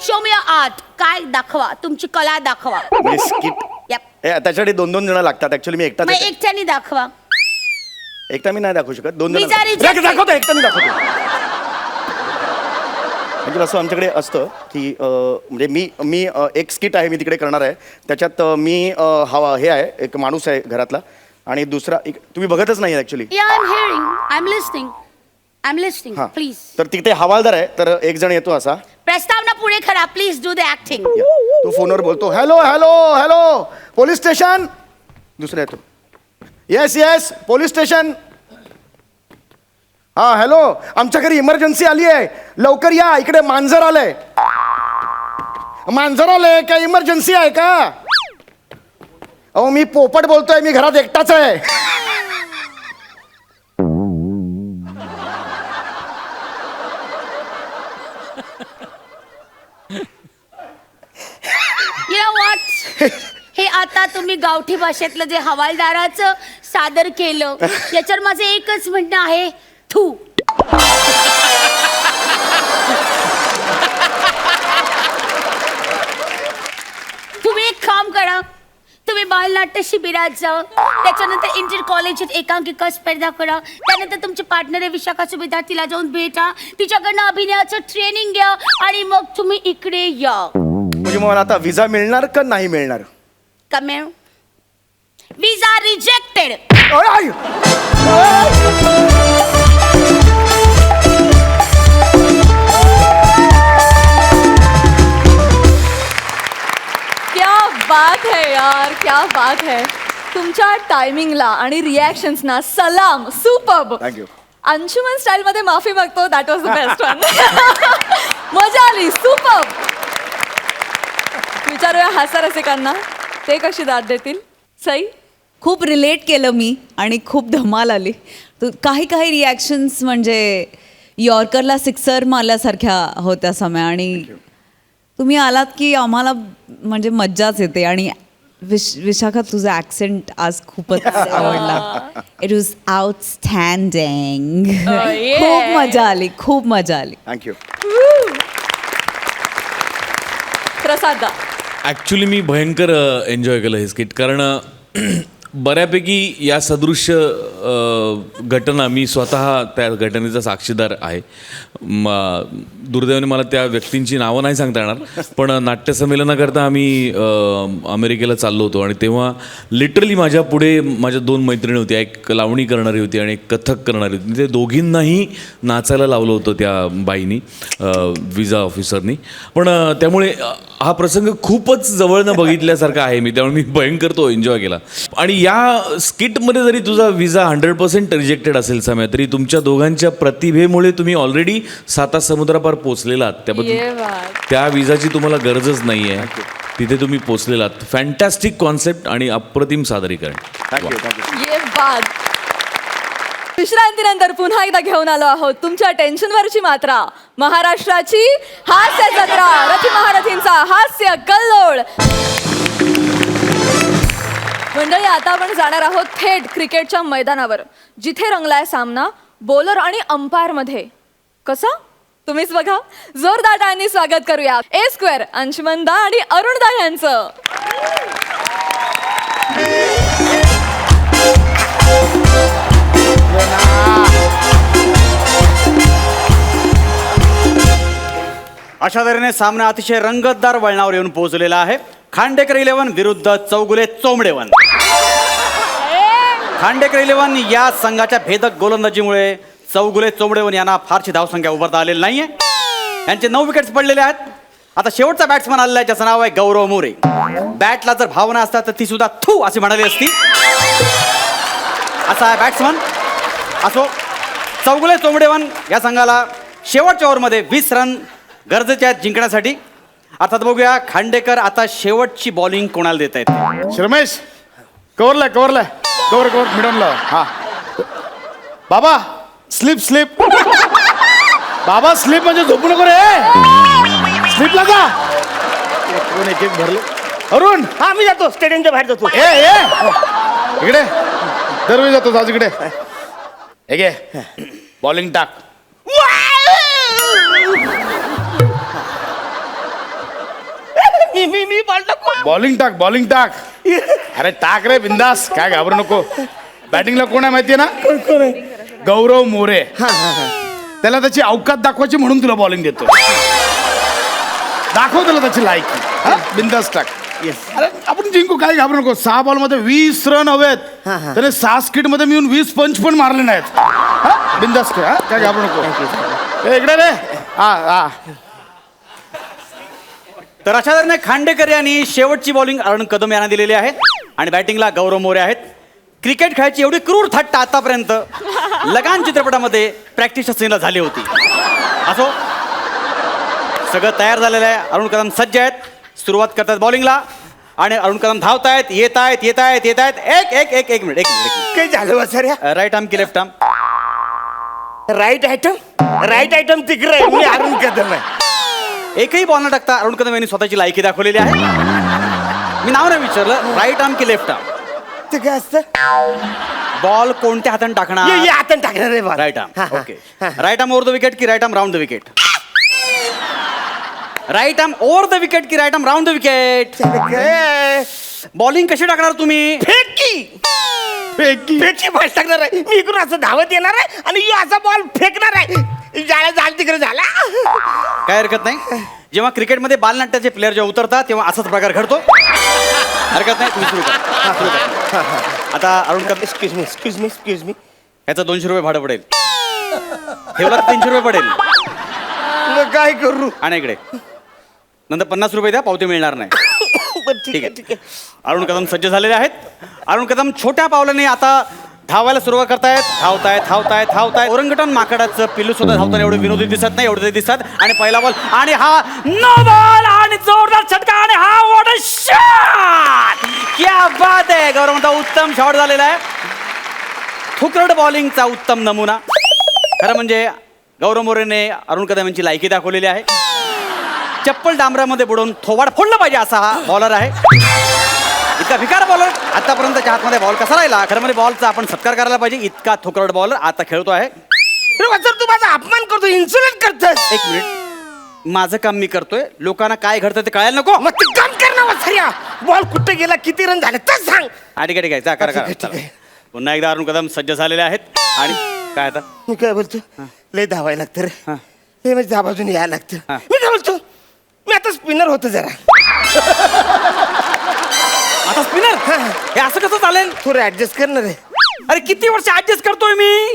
शो मी युअर आर्ट काय दाखवा तुमची कला दाखवा म्हणजे स्किट Yep. त्याच्यासाठी 2-2 जण लागतात. ऍक्च्युली मी एकटा मग एकट्याने दाखवा मी नाही दाखवू शकत. 2 मी जण जरी just- दाखवतो, एकटा मी दाखवतो. म्हणजे असं आमच्याकडे असतं की म्हणजे मी एक स्किट आहे मी तिकडे करणार आहे. त्याच्यात मी हे आहे एक माणूस आहे घरातला आणि दुसरा तुम्ही बघतच नाही actually. Yeah I am hearing I am listening हा प्लीज तर तिथे हवालदार आहे. तर एक जण येतो असा. प्रस्तावना पुढे करा प्लीज डू द ऍक्टिंग तो फोनवर बोलतो, hello hello hello police station. दुसरा येतो, येस पोलीस स्टेशन. हा हॅलो, आमच्या घरी इमर्जन्सी आली आहे, लवकर या, इकडे मांजर आलंय. मांजर आलंय काय इमर्जन्सी आहे का? अहो मी पोपट बोलतोय, मी घरात एकटाच आहे. You know what? हे आता तुम्ही गावठी भाषेतलं जे हवालदाराचं सादर केलं याच्यावर माझं एकच म्हणणं आहे थू तुम्ही एक काम करा तुम्ही बालनाट्य कराटे शिबिरात जा, त्याच्यानंतर इंटर कॉलेजात एकांकिका स्पर्धा करा, त्यानंतर तुमची पार्टनर आहे विशाखा सुभेदार, तिला जाऊन भेटा, तिच्याकडनं अभिनयाचं ट्रेनिंग घ्या आणि मग तुम्ही इकडे या. म्हणजे मला आता विजा मिळणार का नाही मिळणार? कमेळ विजा रिजेक्टेड. क्या बात है यार, क्या बात है. तुमच्या टायमिंगला आणि रिॲक्शन्सना सलाम. सुपर्ब. थँक्यू. अंशुमन स्टाईल मध्ये माफी मागतो. That was the best one. मजा आली. सुपर्ब. विचारूया हास्य रसिकांना ते कशी दाद देतील. सई. खूप रिलेट केलं मी आणि खूप धमाल आली. काही काही रिॲक्शन्स म्हणजे यॉर्करला सिक्सर मारल्यासारख्या होत्या समय, आणि तुम्ही आलात की आम्हाला म्हणजे मज्जाच येते. आणि विशाखा तुझा ॲक्सेंट आज खूपच आवडला. It was outstanding. yeah. खूप मजा आली, खूप मजा आली. थँक्यू. प्रसाद दा. ॲक्च्युली मी भयंकर एन्जॉय केलं हे स्किट, कारण बऱ्यापैकी या सदृश्य घटना मी स्वतः त्या घटनेचा साक्षीदार आहे. दुर्दैवाने मला त्या व्यक्तींची नावं नाही सांगता येणार, पण नाट्यसंमेलनाकरता आम्ही अमेरिकेला चाललो होतो आणि तेव्हा लिटरली माझ्या पुढे माझ्या 2 मैत्रिणी होत्या. एक लावणी करणारी होती आणि एक कथक करणारी होती. ते दोघींनाही नाचायला लावलं होतं त्या बाईनी, विजा ऑफिसरनी. पण त्यामुळे हा प्रसंग खूपच जवळनं बघितल्यासारखा आहे मी, त्यामुळे मी भयंकर तो एन्जॉय केला. आणि या स्किटमध्ये जरी तुझा विजा 100% रिजेक्टेड असेल समय, तरी तुमच्या दोघांच्या प्रतिभेमुळे तुम्ही ऑलरेडी 7 समुद्रापार पोचलेलात. ये त्याबद्दल बात. त्या विजाची तुम्हाला गरजच नाही आहे. तिथे तुम्ही पोचलेलात. फॅन्टॅस्टिक कॉन्सेप्ट आणि अप्रतिम सादरीकरण. थँक्यू. थँक्यू. ये बात. विश्रांतीनंतर पुन्हा एकदा घेऊन आलो आहोत तुमच्या टेन्शनवरची मात्रा. महाराष्ट्राची हास्य जत्रा. रथी महारथींचा हास्य कल्लोळ. मंडळी, आता आपण जाणार आहोत थेट क्रिकेटच्या मैदानावर, जिथे रंगलाय सामना बॉलर आणि अंपायर मध्ये. कसा? तुम्हीच बघा. जोरदार टाळ्यांनी स्वागत करूया ए स्क्वेअर अंशुमन दा आणि अरुण दा यांचं. अशा तऱ्हेने सामना अतिशय रंगतदार वळणावर येऊन पोहोचलेला आहे. खांडेकर 11 विरुद्ध चौगुले चोंबडे 1. खांडेकर 11 या संघाच्या भेदक गोलंदाजीमुळे चौगुले चोंबडे 1 यांना फारशी धावसंख्या उभारता आलेली नाहीये. यांचे 9 विकेट्स पडलेले आहेत. आता शेवटचा बॅट्समन आलेला आहे, ज्याचं नाव आहे गौरव मोरे. बॅटला जर भावना असतात तर ती सुद्धा थू अशी म्हणाली असती. असा आहे बॅट्समन. असो, चौगुले चोंबडे 1 या संघाला शेवटच्या ओव्हरमध्ये 20 रन गरजेचे आहेत जिंकण्यासाठी. अर्थात बघूया खांडेकर आता शेवटची बॉलिंग कोणाला देत आहेत. श्रमेश, कवरलाय कवरलाय कवर कवर मिडनला. हा बाबा, स्लीप स्लीप. बाबा स्लीप म्हणजे झोपू नको रे. स्लीपला जा. कोण एक एक भरलं. अरुण, हा मी जातो, स्टेडियमच्या बाहेर जातो. इकडे दरवेळी जातो. आज इकडे हे घे, बॉलिंग टाक. मी बॉल टाकू. बॉलिंग टाक, बॉलिंग टाक. अरे टाक रे, बिंदास. काय घाबरू नको. बॅटिंगला कोण आहे माहितीये ना? गौरव मोरे. त्याला त्याची अवकात दाखवायची म्हणून तुला बॉलिंग देतो. दाखव त्याला त्याची लायकी. बिंदास टाक. अरे आपण जिंकू, काय घाबरू नको. 6 बॉलमध्ये 20 रन हवेत. त्याने 6 स्किट मध्ये मिळून 20 पंच पण मारले नाहीत. बिंदास कर. काय घाबरू नको. इकडे रे. हा. तर अशा तऱ्हेने खांडेकर यांनी शेवटची बॉलिंग अरुण कदम यांना दिलेली आहे आणि बॅटिंगला गौरव मोरे आहेत. क्रिकेट खेळायची एवढी क्रूर थट्टा आतापर्यंत लगान चित्रपटामध्ये प्रॅक्टिसच्या सीनला झाली होती. असो, सगळं तयार झालेलं आहे. अरुण कदम सज्ज आहेत. सुरुवात करतात बॉलिंगला आणि अरुण कदम धावतायत, येत आहेत. एक मिनिट. काय झालं वासऱ्या? राईट आर्म की लेफ्ट आर्म? राईट आयटम तिकडे. मी अरुण कदम आहे. एकही बॉल न टाकता अरुण कदम यांनी स्वतःची लायकी दाखवलेली आहे. मी नाव नाही विचारलं. राईट आर्म की लेफ्ट आर्म? ते काय असतं? बॉल कोणत्या हाताने टाकणार? ये हाताने टाकणार आहे ball. Right arm. Okay. Right arm over the wicket की right arm round the wicket? Right arm over the wicket की right arm round the wicket? Bowling कशी टाकणार तुम्ही? फेकी बॉल टाकणार आहे मी इकडून असं धावत येणार आहे आणि यू असा बॉल फेकणार आहे झाला तिकडे झाला. काय हरकत नाही. जेव्हा क्रिकेटमध्ये बालनाट्याचे प्लेअर जेव्हा उतरतात तेव्हा असाच प्रकार घडतो. हरकत नाही, तुम्ही सुरू करा. सुरू करा. आता अरुण कदम, एक्सक्यूज मी याचं 200 रुपये भाडं पडेल. ठेवला तर 300 रुपये पडेल. मग काय करू. आणि इकडे नंतर 50 रुपये द्या, पावती मिळणार नाही. ठीक आहे. अरुण कदम सज्ज झालेले आहेत. अरुण कदम छोट्या पावलाने आता धावायला सुरुवात करतायत. धावतायत. ओरंगटन माकडाचं पिल्लू सुद्धा धावताना एवढे विनोदी दिसत नाही, एवढे दिसतात. आणि पहिला बॉल आणि हा नो बॉल आणि जोरदार षटका आणि हा वॉट अ शॉट. क्या बात आहे. गौरव म्हणता उत्तम शॉट झालेला आहे. थुकरड बॉलिंगचा उत्तम नमुना. खरं म्हणजे गौरव मोरेने अरुण कदम यांची लायकी दाखवलेली आहे. चप्पल डांबरामध्ये बुडवून थोबाड फोडलं पाहिजे असा हा बॉलर आहे. इतका भिकार बॉलर आतापर्यंतच्या हातमध्ये बॉल कसा राहिला. खरं म्हणजे बॉलचा आपण सत्कार करायला पाहिजे. इतका थोकरड बॉलर आता खेळतो आहे. तू माझा अपमान करतो, इन्सुलेट करतोस. एक मिनिट, माझं काम मी करतोय, लोकांना काय घडतं ते कळायला नको. मग ते काम कर ना वसर्या. बॉल कुठे गेला, किती रन झाले तर सांग. ठीक आहे जा करा. ठीक आहे. पुन्हा एकदा अरुण कदम सज्ज झालेले आहेत. आणि काय आता मी काय बोलतो, लय धावायला लागतं रे. हा. लय म्हणजे त्या बाजूने यायला लागतं. हा. मी काय बोलतो, मी आता स्पिनर होतो जरा. आता स्पिनर हे असं कसं चालेल. थोडं ऍडजस्ट करणार रे. अरे किती वर्ष ऍडजस्ट करतोय मी.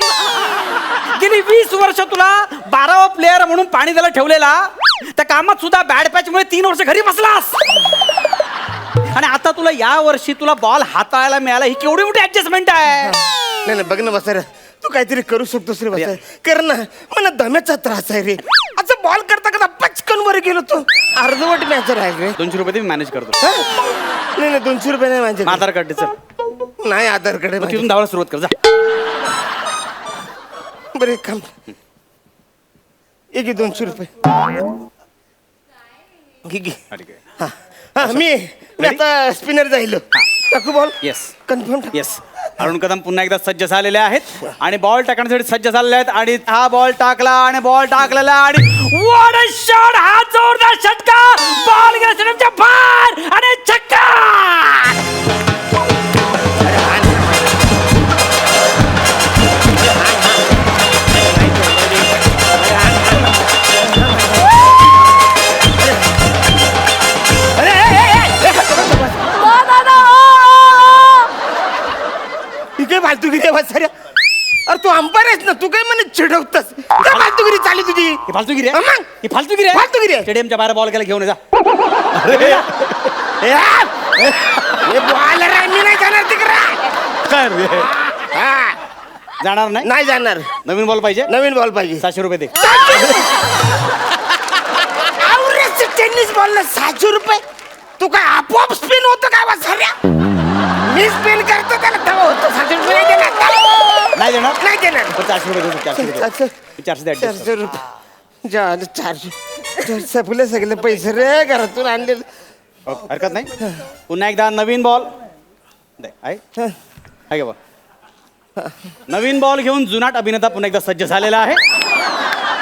गेली 20 वर्ष तुला 12वा प्लेअर म्हणून पाणी द्यायला ठेवलेला. त्या कामात सुद्धा बॅड पॅच मुळे 3 वर्ष घरी बसलास. आणि आता तुला या वर्षी तुला बॉल हाताळायला मिळाला. ही केवढी मोठी ऍडजस्टमेंट आहे. नाही बघ ना वसर्या, तू काहीतरी करू शकतोस रे वसर्या. कर ना, मला दम्याचा त्रास आहे रे. असं बॉल करता पचकन वर गेलो तो. अर्धवट मॅच राहील रे. 200 रुपये मी मॅनेज करतो. नाही 200 रुपये नाही माझे. आधार कार्ड दे चल. नाही आधार कार्ड आहे तिथून धावायला सुरुवात कर जा. बरे काम. एक 200 रुपये घे. हा हा, मी आता स्पिनर जाईल. टाकू ball. Yes confirm. Yes. Arun Kadam पुन्हा एकदा सज्ज झालेले आहेत आणि बॉल टाकण्यासाठी सज्ज झालेले आहेत. आणि हा बॉल टाकला आणि बॉल टाकलेला आणि व्हॉट अ शॉट. हा जोरदार षटका. बॉल गेला स्टेडियमच्या बाहेर आणि छक्का. ही काय फालतूगिरी आहे वसर्या. अरे तू अंपायर आहेस ना, तू काय म्हणे चिडवतस. काय फालतूगिरी चालली तुझी. ही फालतूगिरी आहे. मग? ही फालतूगिरी आहे. फालतूगिरी आहे. स्टेडियमच्या बाहेर बॉल गेला घेऊन ये जा. हे बॉलर आहे, मी नाही जाणार तिकडे. जाणार नाही. नाही जाणार. नवीन बॉल पाहिजे. नवीन बॉल पाहिजे. 700 रुपये दे. टेनिस बॉलला 700 रुपये. तू काय आपोआप स्पिन होतो काय वसर्या. मी स्पिन करतो त्याला तेव्हा होतो. 700 रुपये नाही देणार. नाही देणार. नाही देणार. पण 400 रुपये दे. 400 रुपये. 400 दे. 400 रुपये. जा 400 फुले सगळे पैसे रे घरातून आणले. हरकत नाही. पुन्हा एकदा नवीन बॉल आहे बा. नवीन बॉल घेऊन जुनाट अभिनेता पुन्हा एकदा सज्ज झालेला आहे.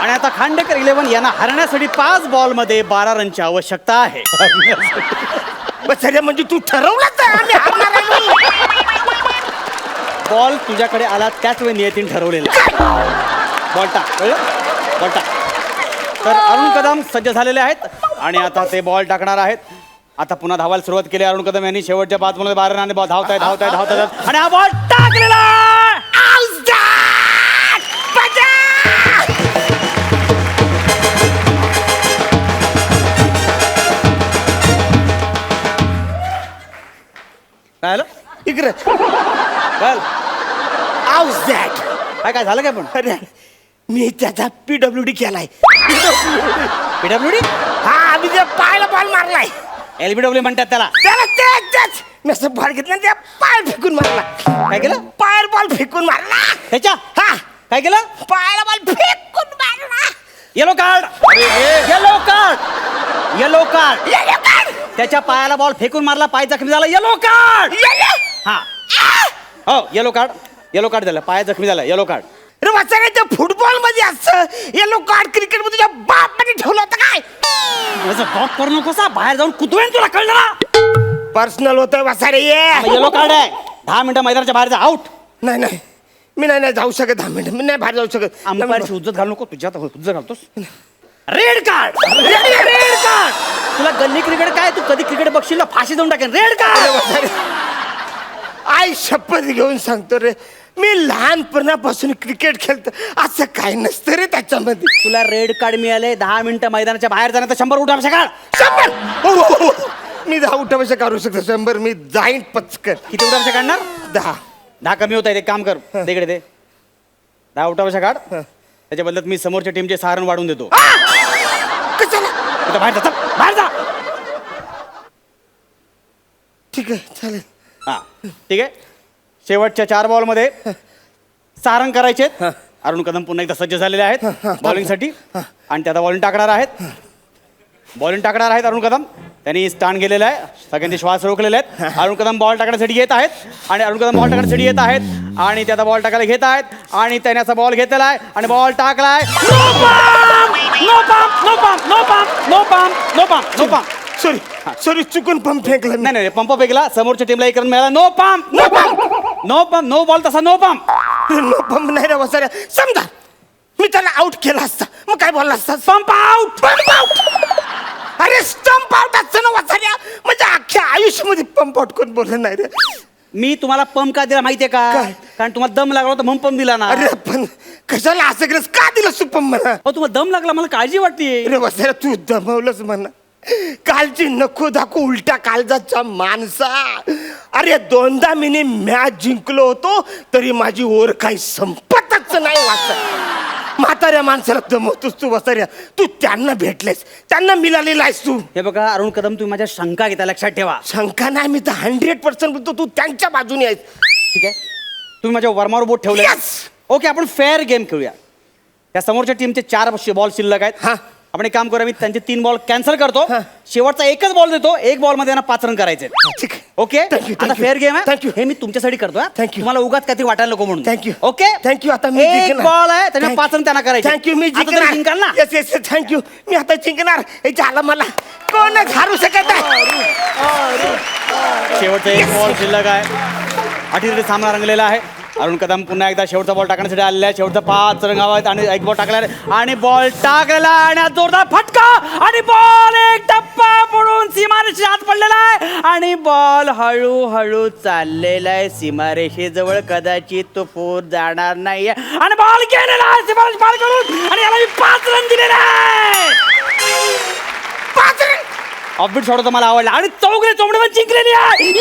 आणि आता खांडेकर 11 यांना हरण्यासाठी 5 बॉल मध्ये 12 रनची आवश्यकता आहे. वसर्या म्हणजे तू ठरवलंच आहे आम्ही हारणार आहे. बॉल तुझ्याकडे आला त्याच वेळी नियतीन ठरवलेला. बॉल टाक. कळलं? बॉल टाक. तर अरुण कदम सज्ज झालेले आहेत आणि आता ते बॉल टाकणार आहेत. आता पुन्हा धावायला सुरुवात केली अरुण कदम यांनी. शेवटच्या 5 मध्ये 12 रन आणि धावतायत आणि हा बॉल टाकलेला. काय आलं इकडे काय काय झालं काय पण. अरे मी त्याचा PWD केलाय. पीडब्ल्यूडी. हा आम्ही त्या पायाला बॉल मारलाय. LBW म्हणतात त्याला. त्याला तेच मी असं बॉल घेतला आणि त्या पाय फेकून मारला. काय केलं. पायावर बॉल फेकून मारला. त्याच्या हा काय केलं. पायाला बॉल फेकून मारला. Yellow card. Yellow card. Yellow card. Yellow card. त्याच्या पायाला बॉल फेकून मारला. पाय जखमी झाला. Yellow card. हा हो येलो कार्ड. येलो कार्ड झालं. पाय जखमी झाला. Yellow card. अरे वाचायला त्या फुटबॉल मध्ये असं येलो कार्ड क्रिकेट मध्ये तुझ्या बापाने ठेवलं होतं काय. बॉक करू नकोसा. बाहेर जाऊन कुतवेन तुला कळलं ना. पर्सनल होतं वाचायला ये. येलो कार्ड आहे. 10 मिनिटं मैदानाच्या बाहेर जा आउट. नाही नाही मी नाही जाऊ शकत 10 मिनिटं मी नाही बाहेर जाऊ शकत अंपायरची उज्जत घालू नको. तुझ्या उज्जत घालतोस. Red card. Red card. तुला गल्ली क्रिकेट काय, तू कधी क्रिकेट बघशील ना फाशी देऊन टाकेन. Red card. आई शपथ घेऊन सांगतो रे, मी लहानपणापासून क्रिकेट खेळतो, असं काय नसतं रे त्याच्यामध्ये. तुला रेड कार्ड मिळाले. 10 मिनिटं मैदानाच्या बाहेर जाण्यात 100 उठाव काढ. 100 हो, हो, हो. मी 10 उठावशा काढू शकतो. 100 मी जाईन पचकन. किती उठाव काढणार? 10 कमी होत आहे. एक काम कर, तिकडे दे 10 उठावशा काढ. त्याच्या बदल्यात मी समोरच्या टीमचे सहारण वाढून देतो. कशाला? आता बाहेर जा, चल, बाहेर जा. ठीक आहे चालेल. हा ठीक आहे. शेवटच्या 4 बॉलमध्ये सारंग करायचे. अरुण कदम पुन्हा एकदा सज्ज झालेले आहेत बॉलिंगसाठी आणि ते आता बॉलिंग टाकणार आहेत. अरुण कदम त्यांनी स्टान गेलेला आहे. सगळ्यांनी श्वास रोखलेले आहेत. अरुण कदम बॉल टाकण्यासाठी येत आहेत आणि ते आता बॉल टाकायला घेत आहेत आणि त्याने असा बॉल घेतलेला आहे आणि बॉल टाकलाय. No pump. सॉरी चुकून पंप फेकला मी. नाही पंप फेकला. समोरच्या टीमला एक रन मिळाला. No pump. नो बॉल तसा नो पम्प. नो पंप नाही रे वसाऱ्या. समजा मी त्याला आउट केला असता मग काय बोलला असता? Pump out. अरे स्टंप आउट असतं ना वसाऱ्या. म्हणजे अख्ख्या आयुष्यामध्ये पंप आउट कोण बोललं नाही रे. मी तुम्हाला पंप का दिला माहितीये का? काय? कारण तुम्हाला दम लागला होता म्हणून पंप दिला ना. अरे पण कशाला असं केलंस? का दिलं तू पंप मला? अहो तुम्हाला दम लागला, मला काळजी वाटते. अरे वसाऱ्या तू दमवलंच म्हणा. कालची नको दाखव उलट्या काळजाचा माणसा. अरे 2दा मी मॅच जिंकलो होतो तरी माझी ओर काही संपतच नाही. म्हाताऱ्या माणसाला दमवतोस तू वसाऱ्या. तू त्यांना भेटलेस, त्यांना मिळालेला आहेस तू. हे बघा अरुण कदम, तुम्ही माझ्या शंका घेता, लक्षात ठेवा. शंका नाही, मी तर 100% बोलतो तू त्यांच्या बाजूने आहेस. ठीक आहे. तुम्ही माझ्या वर्मावर बोट ठेवले. Yes! ओके, आपण फेअर गेम खेळूया. त्या समोरच्या टीमचे 4 बॉल शिल्लक आहेत. हा. आपण एक काम करूया, मी त्यांचे 3 बॉल कॅन्सल करतो. हा. शेवटचा एकच बॉल देतो. 1 बॉल मध्ये त्यांना 5 रन करायचे. ठीक आहे. ओके. Thank you, आता thank you. फेअर गेम आहे. Thank you. हे मी तुमच्यासाठी करतो. Thank you. तुम्हाला उगाच काहीतरी वाटायला नको म्हणून. Thank you. Okay. Thank you. आता मी एक जिंकणार. बॉल आहे, त्यांना 5 रन त्यांना करायचे. थँक्यू. मी आता तरी जिंकाल ना? Yes yes thank you. मी आता जिंकणार. हे झालं मला कोणच हारू शकत नाही. शेवटचा 1 बॉल शिल्लक आहे. अटीतटी सामना रंगलेला आहे. अरुण कदम पुन्हा एकदा शेवटचा बॉल टाकण्यासाठी आलेला आहे. शेवटचा 5 रन हवा आहेत आणि 1 बॉल टाकला आणि बॉल टाकलेला आणि जोरदार फटका आणि बॉल एक टप्पा पडून सीमारेषे आत पडलेला आहे आणि बॉल हळूहळू चाललेला आहे सीमारेषेजवळ. कदाचित तो फोर जाणार नाहीये आणि बॉल गेलेला आहे सीमारेष पार करून आणि याला मी 5 रन दिलेले आहे. 5 रन. ऑफबीट शॉट होता, मला आवडला आणि चौघडे चोमडे जिंकलेली आहे.